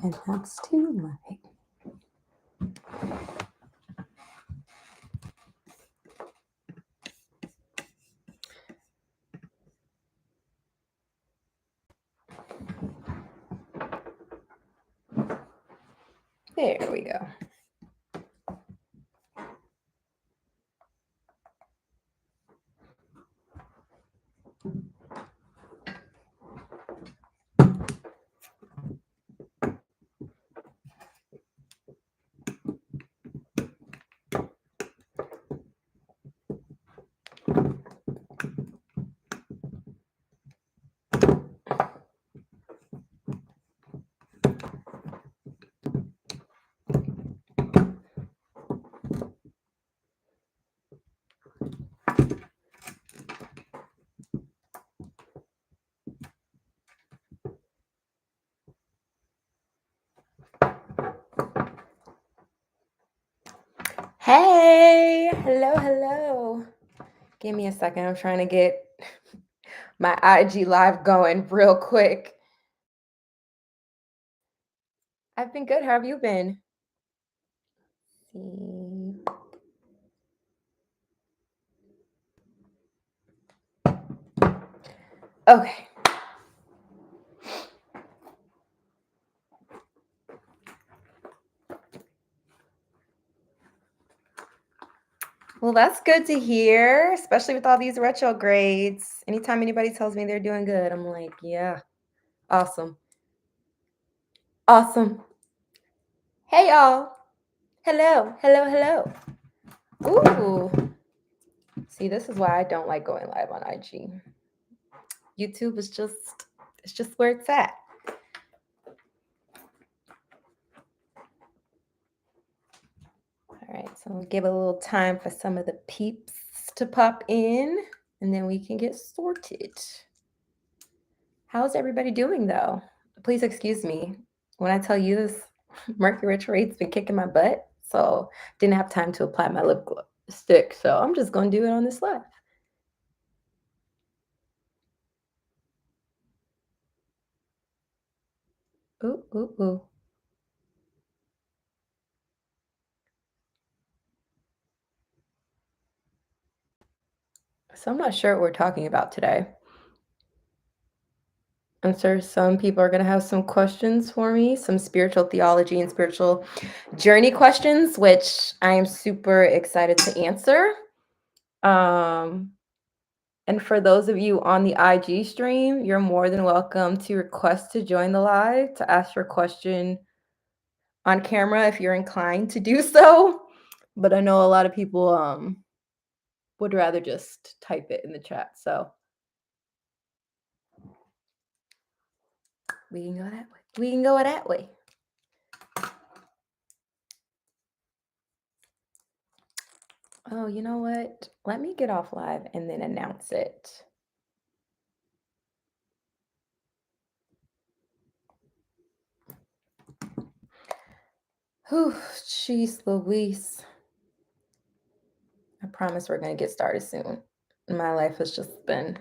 And that's too late. There we go. Hey, hello. Give me a second. I'm trying to get my IG live going real quick. I've been good. How have you been? Okay. Well, that's good to hear, especially with all these retrogrades. Anytime anybody tells me they're doing good, I'm like, yeah, awesome. Hey, y'all. Hello. Ooh. See, this is why I don't like going live on IG. YouTube is it's just where it's at. All right, so we'll give a little time for some of the peeps to pop in, and then we can get sorted. How's everybody doing, though? Please excuse me. When I tell you this, Mercury retrograde's been kicking my butt, so didn't have time to apply my lipstick, so I'm just going to do it on this live. Ooh. So I'm not sure what we're talking about today. I'm sure some people are going to have some questions for me, some spiritual theology and spiritual journey questions, which I am super excited to answer. And for those of you on the IG stream, you're more than welcome to request to join the live to ask your question on camera if you're inclined to do so. But I know a lot of people would rather just type it in the chat. So we can go that way. Oh, you know what? Let me get off live and then announce it. Whew, jeez Louise. I promise we're going to get started soon. My life has just been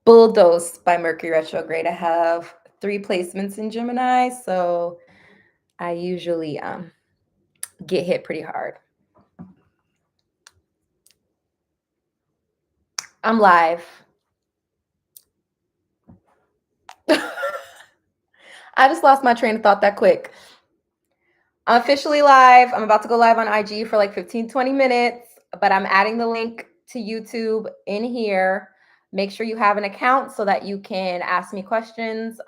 bulldozed by Mercury retrograde. I have 3 placements in Gemini, so I usually get hit pretty hard. I'm live. I just lost my train of thought that quick. I'm officially live. I'm about to go live on IG for like 15-20 minutes, but I'm adding the link to YouTube in here. Make sure you have an account so that you can ask me questions.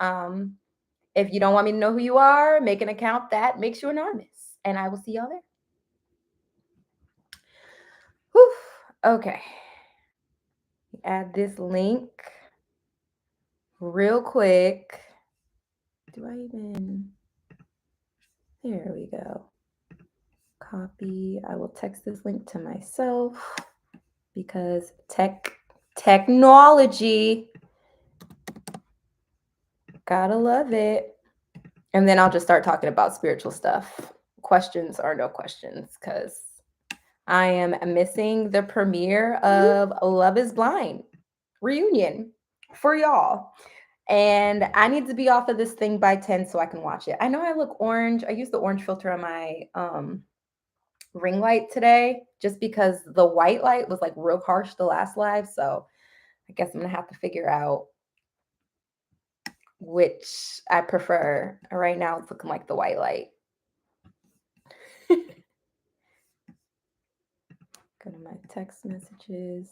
If you don't want me to know who you are, make an account that makes you anonymous, and I will see y'all there. Whew. Okay. Add this link real quick. Do I even? There we go. Copy. I will text this link to myself because technology. Gotta love it. And then I'll just start talking about spiritual stuff. Questions or no questions, because I am missing the premiere of Love is Blind reunion for y'all. And I need to be off of this thing by 10 so I can watch it. I know I look orange. I used the orange filter on my ring light today just because the white light was like real harsh the last live. So I guess I'm gonna have to figure out which I prefer. Right now it's looking like the white light. Go to my text messages.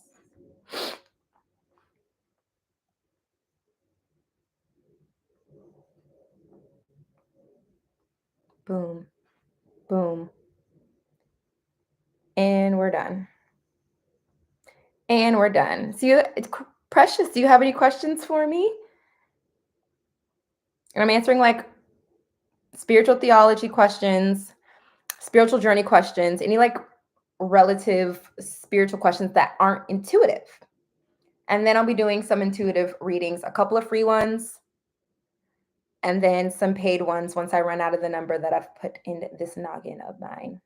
Boom, boom. And we're done. And we're done. So Precious, do you have any questions for me? And I'm answering like spiritual theology questions, spiritual journey questions, any like relative spiritual questions that aren't intuitive. And then I'll be doing some intuitive readings, a couple of free ones, and then some paid ones once I run out of the number that I've put in this noggin of mine.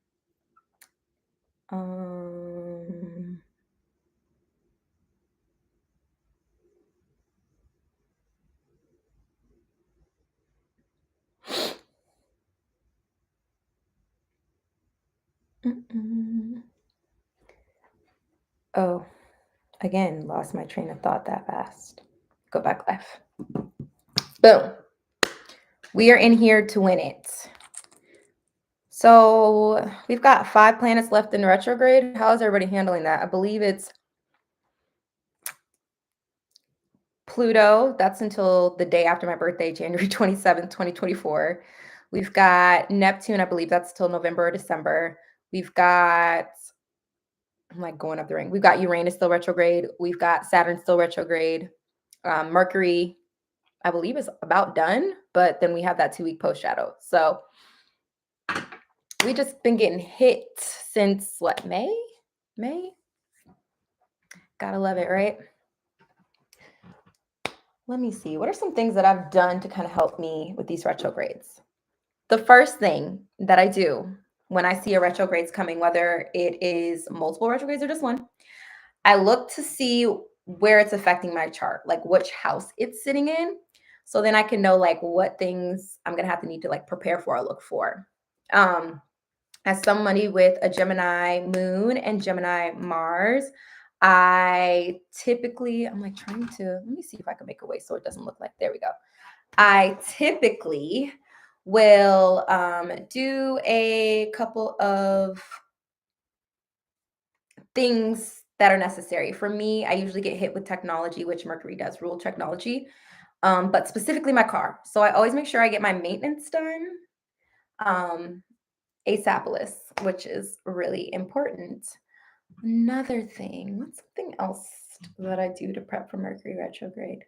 Oh, again, lost my train of thought that fast. Go back left. Boom. We are in here to win it. So we've got 5 planets left in retrograde. How is everybody handling that? I believe it's Pluto. That's until the day after my birthday, January 27th, 2024. We've got Neptune. I believe that's till November or December. We've got, I'm like going up the ring. We've got Uranus still retrograde. We've got Saturn still retrograde. Mercury, I believe, is about done, but then we have that 2-week post shadow. So we just been getting hit since what, May? Gotta love it, right? Let me see. What are some things that I've done to kind of help me with these retrogrades? The first thing that I do when I see a retrogrades coming, whether it is multiple retrogrades or just one, I look to see where it's affecting my chart, like which house it's sitting in. So then I can know like what things I'm going to have to need to like prepare for or look for. As somebody with a Gemini moon and Gemini Mars, I typically, I'm like trying to, let me see if I can make a way so it doesn't look like, there we go. I typically will do a couple of things that are necessary. For me, I usually get hit with technology, which Mercury does rule technology, but specifically my car. So I always make sure I get my maintenance done. ASAPless, which is really important. Another thing, what's something else that I do to prep for Mercury retrograde?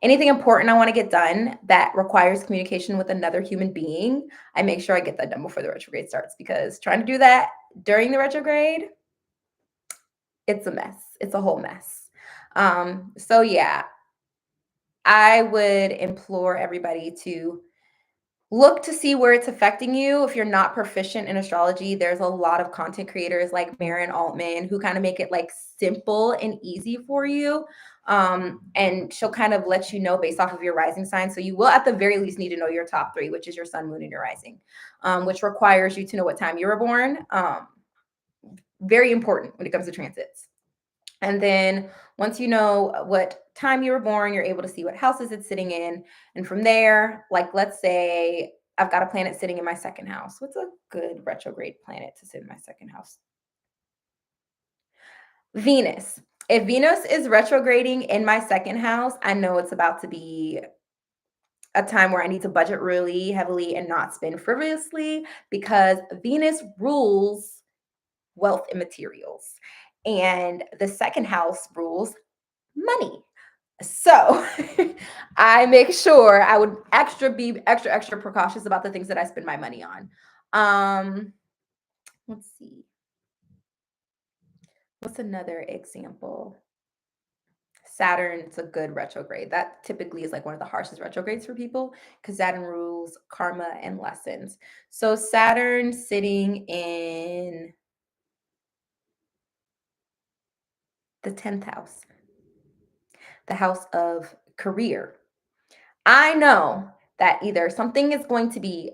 Anything important I want to get done that requires communication with another human being, I make sure I get that done before the retrograde starts, because trying to do that during the retrograde, it's a mess. It's a whole mess. So yeah, I would implore everybody to look to see where it's affecting you. If you're not proficient in astrology, there's a lot of content creators like Marin Altman who kind of make it like simple and easy for you. And she'll kind of let you know based off of your rising sign. So you will at the very least need to know your top 3, which is your sun, moon, and your rising, which requires you to know what time you were born. Very important when it comes to transits. And then once you know what time you were born, you're able to see what houses it's sitting in. And from there, like let's say I've got a planet sitting in my 2nd house. What's a good retrograde planet to sit in my 2nd house? Venus. If Venus is retrograding in my 2nd house, I know it's about to be a time where I need to budget really heavily and not spend frivolously, because Venus rules wealth and materials. And the 2nd house rules money. So I make sure I would be extra precautious about the things that I spend my money on. Let's see. What's another example? Saturn's a good retrograde. That typically is like one of the harshest retrogrades for people because Saturn rules karma and lessons. So Saturn sitting in the 10th house, the house of career. I know that either something is going to be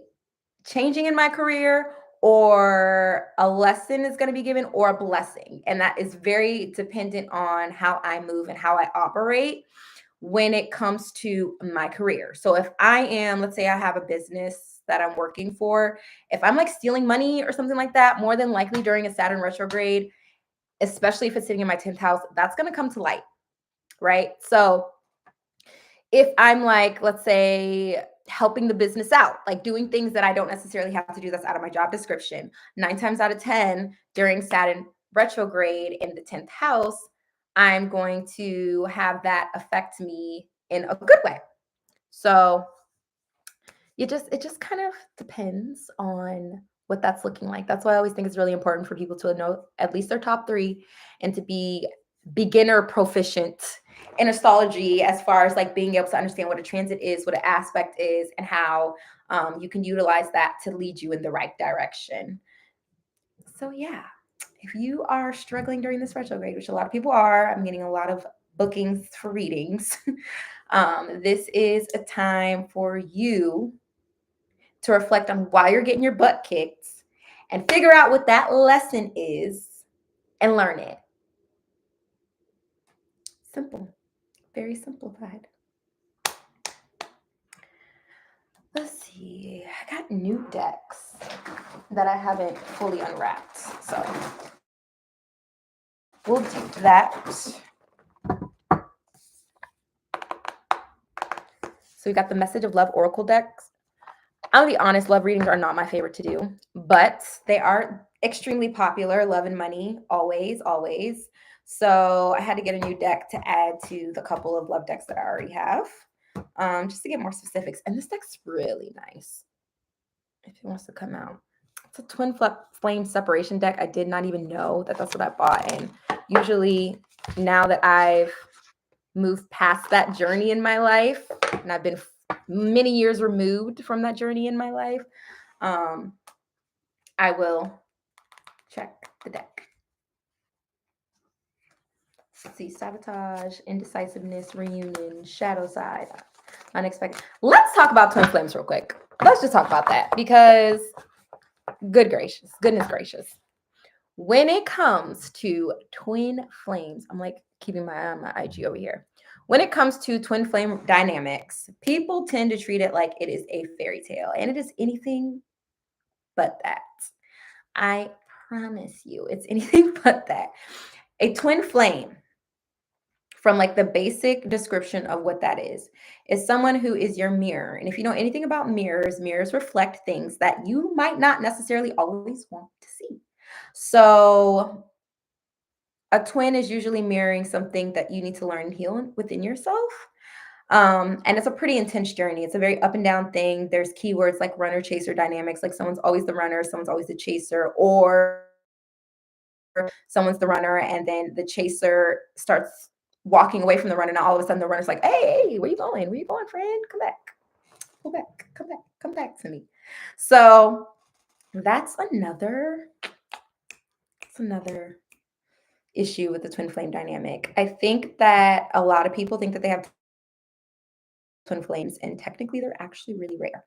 changing in my career, or a lesson is going to be given, or a blessing. And that is very dependent on how I move and how I operate when it comes to my career. So if I am, let's say I have a business that I'm working for, if I'm like stealing money or something like that, more than likely during a Saturn retrograde, especially if it's sitting in my 10th house, that's going to come to light, right? So if I'm like, let's say, helping the business out, like doing things that I don't necessarily have to do that's out of my job description, 9 times out of 10 during Saturn retrograde in the 10th house, I'm going to have that affect me in a good way. So it just kind of depends on what that's looking like. That's why I always think it's really important for people to know at least their top three and to be beginner proficient in astrology, as far as like being able to understand what a transit is, what an aspect is, and how you can utilize that to lead you in the right direction. So yeah, if you are struggling during this retrograde, which a lot of people are, I'm getting a lot of bookings for readings. This is a time for you to reflect on why you're getting your butt kicked and figure out what that lesson is and learn it. Simple, very simplified. Let's see. I got new decks that I haven't fully unwrapped. So we'll do that. So we got the Message of Love Oracle decks. I'll be honest, love readings are not my favorite to do, but they are extremely popular. Love and money, always, always. So I had to get a new deck to add to the couple of love decks that I already have, just to get more specifics. And this deck's really nice if it wants to come out. It's a twin flame separation deck. I did not even know that that's what I bought. And usually now that I've moved past that journey in my life, and I've been many years removed from that journey in my life, I will check the deck. Let's see, sabotage, indecisiveness, reunion, shadow side, unexpected. Let's talk about twin flames real quick. Let's just talk about that, because goodness gracious. When it comes to twin flames, I'm like keeping my eye on my IG over here. When it comes to twin flame dynamics, people tend to treat it like it is a fairy tale, and it is anything but that. I promise you, it's anything but that. A twin flame, from like the basic description of what that is someone who is your mirror. And if you know anything about mirrors, mirrors reflect things that you might not necessarily always want to see. So a twin is usually mirroring something that you need to learn and heal within yourself. And it's a pretty intense journey. It's a very up and down thing. There's keywords like runner chaser dynamics, like someone's always the runner, someone's always the chaser, or someone's the runner and then the chaser starts walking away from the runner. Now all of a sudden the runner's like, hey, where you going? Where you going, friend? Come back. Go back. Come back to me. So that's another issue with the twin flame dynamic. I think that a lot of people think that they have twin flames, and technically they're actually really rare.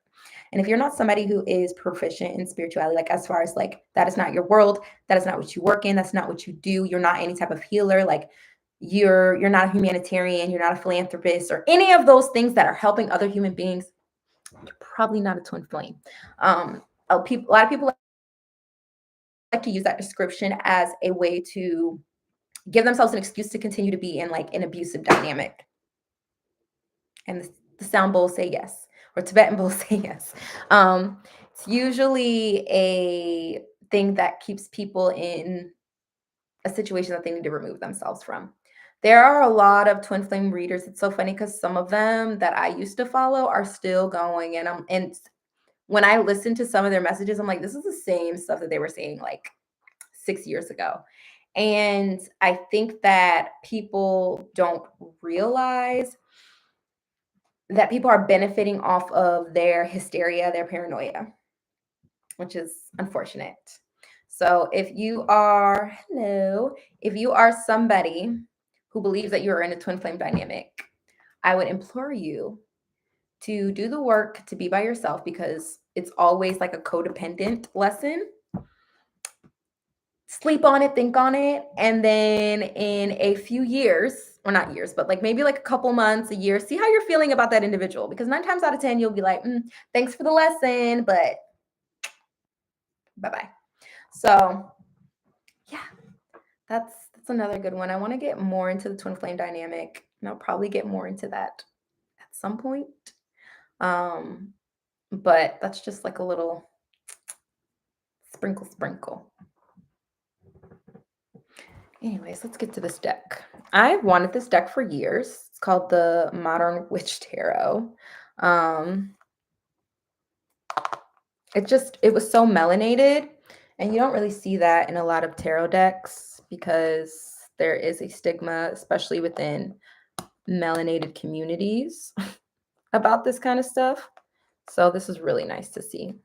And if you're not somebody who is proficient in spirituality, like as far as like that is not your world, that is not what you work in, that's not what you do, you're not any type of healer, like you're not a humanitarian, you're not a philanthropist, or any of those things that are helping other human beings, you're probably not a twin flame. A lot of people like to use that description as a way to give themselves an excuse to continue to be in like an abusive dynamic. And the sound bowls say yes, or Tibetan bowls say yes. It's usually a thing that keeps people in a situation that they need to remove themselves from. There are a lot of twin flame readers. It's so funny because some of them that I used to follow are still going, and when I listen to some of their messages, I'm like, this is the same stuff that they were saying like 6 years ago. And I think that people don't realize that people are benefiting off of their hysteria, their paranoia, which is unfortunate. So if you are somebody who believes that you're in a twin flame dynamic, I would implore you to do the work to be by yourself, because it's always like a codependent lesson. Sleep on it, think on it, and then in a few years, or not years, but like maybe like a couple months, a year, see how you're feeling about that individual, because 9 times out of 10 you'll be like, thanks for the lesson, but bye-bye. So yeah, that's another good one. I want to get more into the twin flame dynamic, and I'll probably get more into that at some point. But that's just like a little sprinkle. Anyways, let's get to this deck. I wanted this deck for years. It's called the Modern Witch Tarot. It was so melanated, and you don't really see that in a lot of tarot decks because there is a stigma, especially within melanated communities, about this kind of stuff. So this is really nice to see.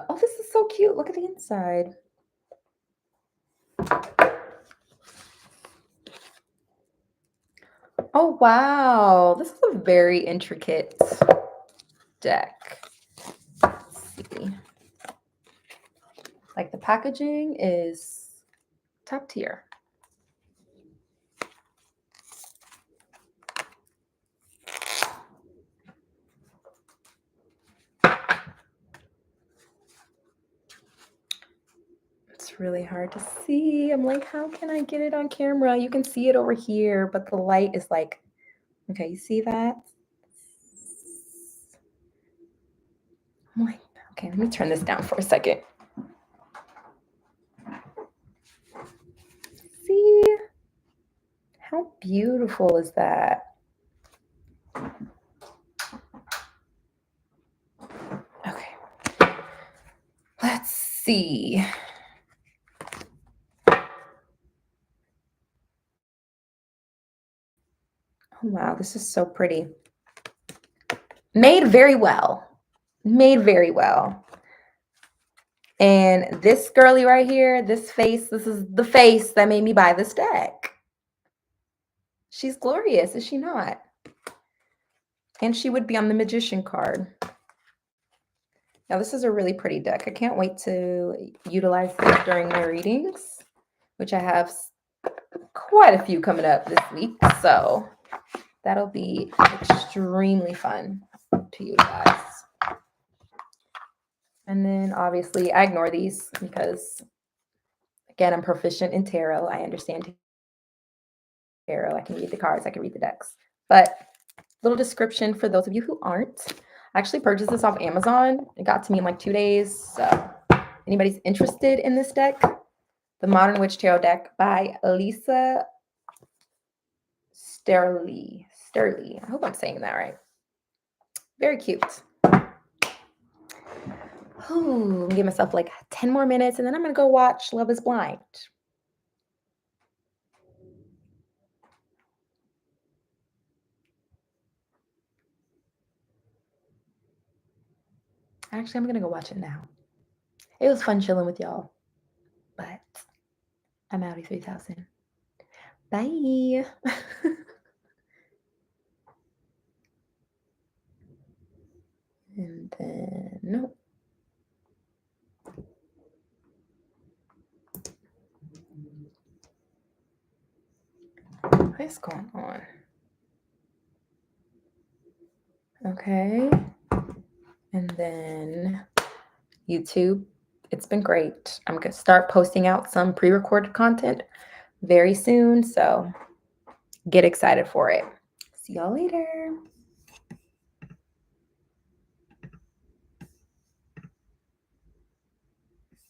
Oh, this is so cute. Look at the inside. Oh, wow. This is a very intricate deck. Let's see. Like, the packaging is top tier. It's really hard to see. I'm like, how can I get it on camera? You can see it over here, but the light is like, okay, you see that? I'm like, okay, let me turn this down for a second. See? How beautiful is that? Okay. Let's see. Oh, wow, this is so pretty. Made very well. Made very well. And this girly right here, this face, this is the face that made me buy this deck. She's glorious, is she not? And she would be on the Magician card. Now, this is a really pretty deck. I can't wait to utilize this during my readings, which I have quite a few coming up this week. So that'll be extremely fun to utilize. And then obviously I ignore these because, again, I'm proficient in tarot. I understand tarot. I can read the cards. I can read the decks. But little description for those of you who aren't. I actually purchased this off Amazon. It got to me in like 2 days. So anybody's interested in this deck, the Modern Witch Tarot deck by Lisa Sterly. I hope I'm saying that right. Very cute. Ooh, I'm give myself like 10 more minutes, and then I'm going to go watch Love is Blind. Actually, I'm going to go watch it now. It was fun chilling with y'all, but I'm out of 3000. Bye. And then, no. What is going on? Okay. And then YouTube. It's been great. I'm going to start posting out some pre-recorded content very soon. So get excited for it. See y'all later.